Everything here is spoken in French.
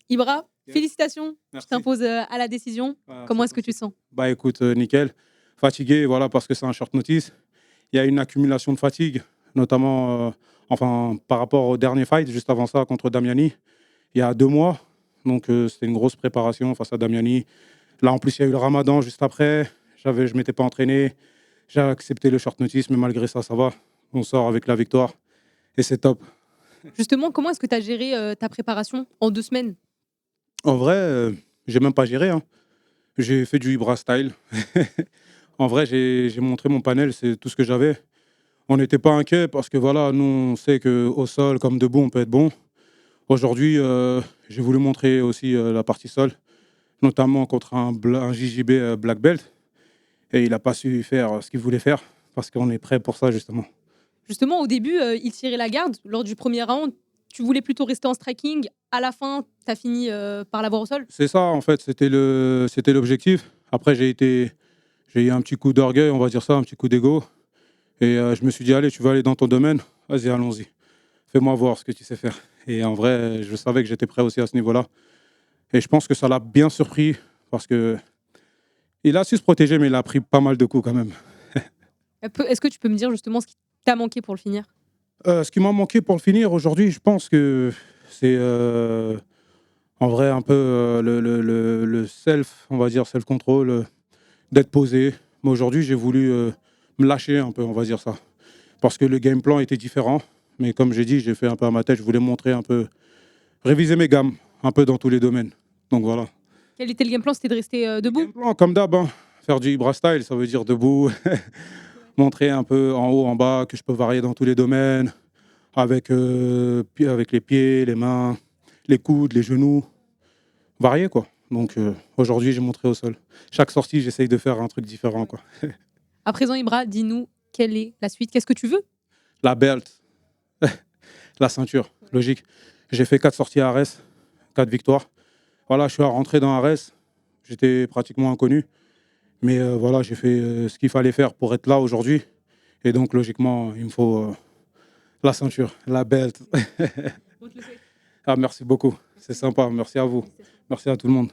Ibra, Yes. félicitations. Tu Merci. t'imposes à la décision. Comment C'est est-ce que tu gentil. te sens? Bah écoute, nickel. Fatigué, voilà, parce que c'est un short notice. Il y a une accumulation de fatigue, notamment par rapport au dernier fight, juste avant ça, contre Damiani, il y a 2 mois. Donc c'était une grosse préparation face à Damiani. Là, en plus, il y a eu le ramadan juste après. Je ne m'étais pas entraîné. J'ai accepté le short notice, mais malgré ça, ça va. On sort avec la victoire et c'est top. Justement, comment est-ce que tu as géré ta préparation en 2 semaines? En vrai, j'ai même pas géré, hein. J'ai fait du Ibra style. En vrai, j'ai montré mon panel, c'est tout ce que j'avais. On n'était pas inquiet parce que voilà, nous, on sait qu'au sol comme debout, on peut être bon. Aujourd'hui, j'ai voulu montrer aussi la partie sol, notamment contre un JJB Black Belt. Et il n'a pas su faire ce qu'il voulait faire parce qu'on est prêt pour ça, justement. Justement, au début, il tirait la garde. Lors du premier round, tu voulais plutôt rester en striking. À la fin, tu as fini par l'avoir au sol. C'est ça, en fait, c'était l'objectif. Après, j'ai eu un petit coup d'orgueil, on va dire ça, un petit coup d'ego. Et je me suis dit, allez, tu veux aller dans ton domaine? Vas-y, allons-y. Fais-moi voir ce que tu sais faire. Et en vrai, je savais que j'étais prêt aussi à ce niveau-là. Et je pense que ça l'a bien surpris parce que il a su se protéger, mais il a pris pas mal de coups quand même. Est-ce que tu peux me dire justement ce qui t'a manqué pour le finir? Ce qui m'a manqué pour le finir aujourd'hui, je pense que c'est en vrai un peu le self, on va dire, self-control, d'être posé. Mais aujourd'hui, j'ai voulu me lâcher un peu, on va dire ça. Parce que le game plan était différent. Mais comme j'ai dit, j'ai fait un peu à ma tête, je voulais montrer un peu, réviser mes gammes, un peu dans tous les domaines. Donc voilà. Quel était le game plan? C'était de rester Le debout? game plan, comme d'hab, hein. Faire du Ibra style, ça veut dire debout, montrer un peu en haut, en bas, que je peux varier dans tous les domaines, avec les pieds, les mains, les coudes, les genoux, varier quoi. Donc aujourd'hui, j'ai montré au sol. Chaque sortie, j'essaye de faire un truc différent quoi. À présent, Ibra, dis-nous quelle est la suite? Qu'est-ce que tu veux? La belt, la ceinture, logique. J'ai fait 4 sorties à Arès, 4 victoires. Voilà, je suis rentré dans Arès, j'étais pratiquement inconnu. Mais voilà, j'ai fait ce qu'il fallait faire pour être là aujourd'hui. Et donc, logiquement, il me faut la ceinture, la belt. On te le souhaite. Ah, merci beaucoup. C'est sympa. Merci à vous. Merci à tout le monde.